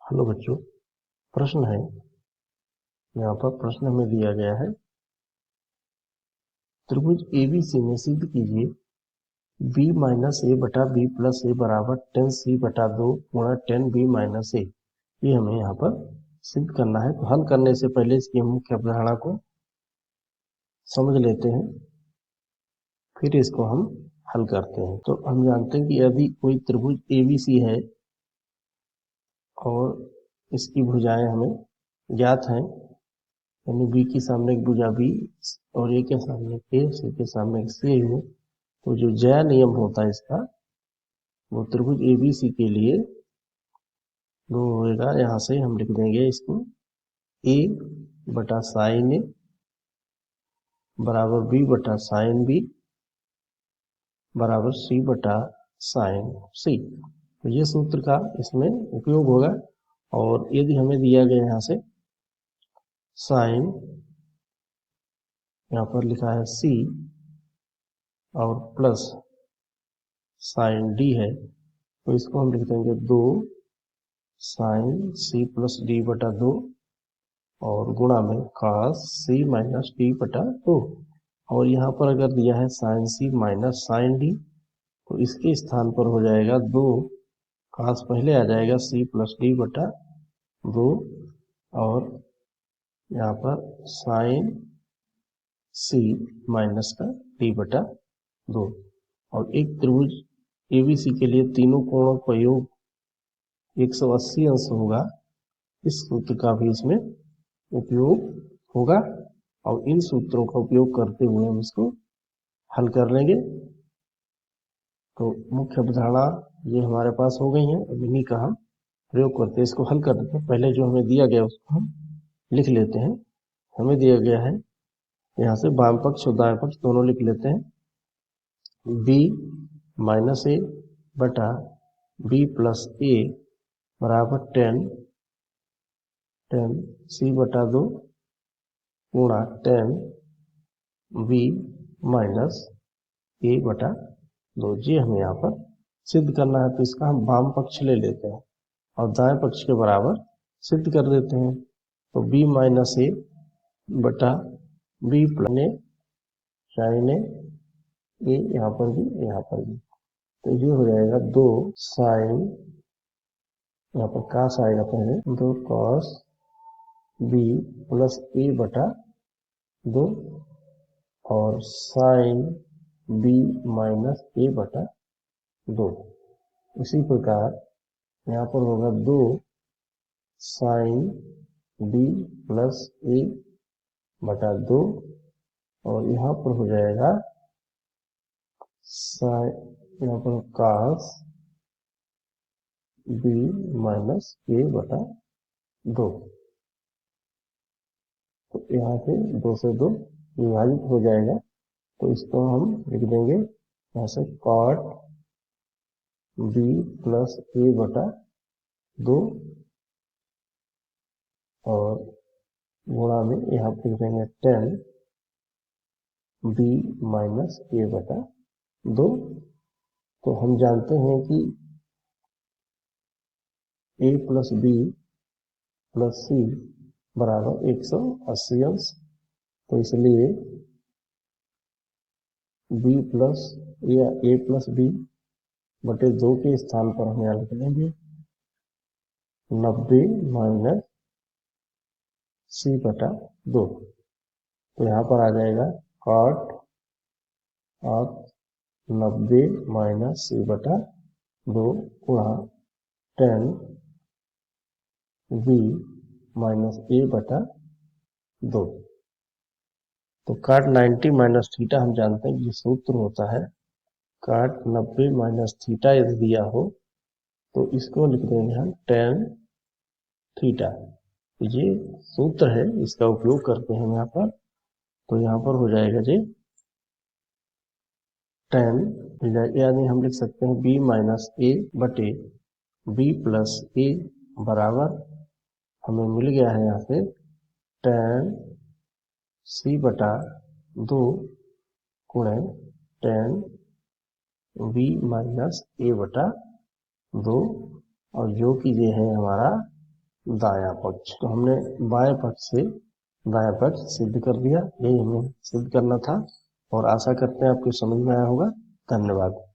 Hello बच्चों, प्रश्न है। यहाँ पर प्रश्न में दिया गया है, त्रिभुज एबीसी में सिद्ध कीजिए b माइनस ए बटा बी प्लस ए बराबर 10c बटा 2 गुणा 10b माइनस ए। ये हमें यहाँ पर सिद्ध करना है। तो हल करने से पहले इसकी मुख्य अवधारणा को समझ लेते हैं, फिर इसको हम हल करते हैं। तो हम जानते हैं कि यदि कोई त्रिभुज एबीसी है और इसकी भुजाएं हमें ज्ञात हैं, यानी बी के सामने एक भुजा बी और ए के सामने ए, सी के सामने एक सी हो, तो जो ज्या नियम होता है इसका, वो त्रिभुज एबीसी के लिए दो होएगा। यहाँ से हम लिख देंगे इसको ए बटा साइन ए बराबर बी बटा साइन बी बराबर सी बटा साइन सी। तो ये सूत्र का इसमें उपयोग होगा। और यदि हमें दिया गया यहाँ से साइन, यहाँ पर लिखा है सी और प्लस साइन डी है, तो इसको हम लिख देंगे 2 साइन सी प्लस डी बटा 2 और गुणा में cos सी माइनस डी बटा 2। और यहाँ पर अगर दिया है साइन सी माइनस साइन डी, तो इसके स्थान पर हो जाएगा 2 cos, पहले आ जाएगा सी प्लस डी बटा 2 और यहाँ पर साइन सी माइनस का डी बटा 2। और एक त्रिभुज एबीसी के लिए तीनों कोणों का योग 180 अंश होगा। इस सूत्र का भी इसमें उपयोग होगा और इन सूत्रों का उपयोग करते हुए हम इसको हल कर लेंगे। तो मुख्य अवधारणा ये हमारे पास हो गई है। अब इन्हीं का हम प्रयोग करते हैं, इसको हल कर देते हैं। पहले जो हमें दिया गया उसको हम लिख लेते हैं। हमें दिया गया है, यहाँ से बाम पक्ष और दाएं पक्ष दोनों लिख लेते हैं। b माइनस ए बटा b प्लस ए बराबर 10 सी बटा 2 गुणा 10 b माइनस ए बटा 2। ये हमें यहाँ पर सिद्ध करना है। तो इसका हम वाम पक्ष ले लेते हैं और दाएं पक्ष के बराबर सिद्ध कर देते हैं। तो b माइनस ए बटा b प्लस ए साइन ए, यहाँ पर भी यहाँ पर भी, तो ये हो जाएगा 2 साइन, यहाँ पर cos आएगा पहले, 2 cos b प्लस ए बटा 2 और साइन b माइनस ए बटा 2। इसी प्रकार यहाँ पर होगा 2 साइन b प्लस ए बटा 2 और यहाँ पर हो जाएगा यहाँ पर cos b माइनस ए बटा 2। तो यहाँ से 2 से 2 विभाजित हो जाएगा। तो इसको हम लिख देंगे यहाँ से cot b प्लस ए बटा 2 और गुणा में यहाँ पर लिख देंगे 10 b माइनस ए बटा 2। तो हम जानते हैं कि a प्लस बी प्लस सी बराबर 180 अंश। तो इसलिए b प्लस या a प्लस बी बटे 2 के स्थान पर हम यहाँ लिख लेंगे 90 माइनस सी बटा 2। तो यहाँ पर आ जाएगा cot ऑफ 90 माइनस सी बटा 2 गुणा 10 b माइनस ए बटा 2। तो cot 90 माइनस थीटा हम जानते हैं कि सूत्र होता है cot 90 माइनस थीटा। यदि दिया हो तो इसको लिख देंगे हम tan थीटा। ये सूत्र है, इसका उपयोग करते हैं यहाँ पर। तो यहाँ पर हो जाएगा जी tan, यानी हम लिख सकते हैं b माइनस ए बटे b प्लस ए बराबर, हमें मिल गया है यहाँ से tan c बटा 2 गुणे tan b माइनस ए बटा 2 और जो कि ये है हमारा दायां पक्ष। तो हमने बाएं पक्ष से दायां पक्ष सिद्ध कर दिया, यही हमें सिद्ध करना था। और आशा करते हैं आपको समझ में आया होगा। धन्यवाद।